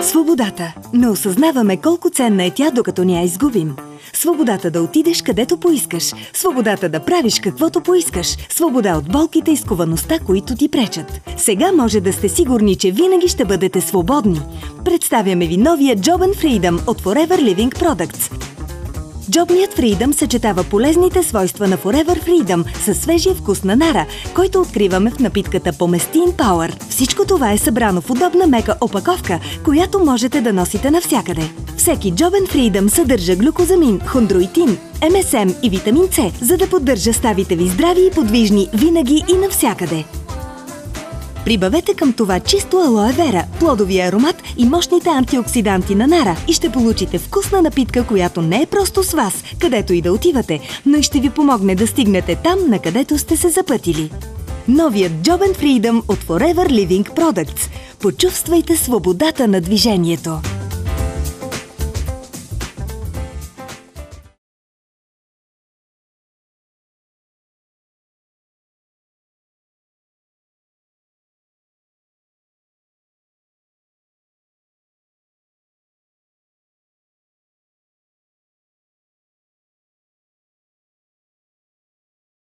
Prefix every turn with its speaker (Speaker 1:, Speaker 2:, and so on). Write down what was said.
Speaker 1: Свободата. Не осъзнаваме колко ценна е тя, докато не я изгубим. Свободата да отидеш където поискаш. Свободата да правиш каквото поискаш. Свобода от болките и сковаността, които ти пречат. Сега може да сте сигурни, че винаги ще бъдете свободни. Представяме ви новия Job and Freedom от Forever Living Products. Джобният Freedom съчетава полезните свойства на Forever Freedom със свежия вкус на нара, който откриваме в напитката Pomestin Power. Всичко това е събрано в удобна мека опаковка, която можете да носите навсякъде. Всеки Job and Freedom съдържа глюкозамин, хондроитин, МСМ и витамин С, за да поддържа ставите ви здрави и подвижни винаги и навсякъде. Прибавете към това чисто алоe вера, плодовия аромат и мощните антиоксиданти на нара и ще получите вкусна напитка, която не е просто с вас, където и да отивате, но и ще ви помогне да стигнете там, на където сте се запътили. Новият Job and Freedom от Forever Living Products. Почувствайте свободата на движението.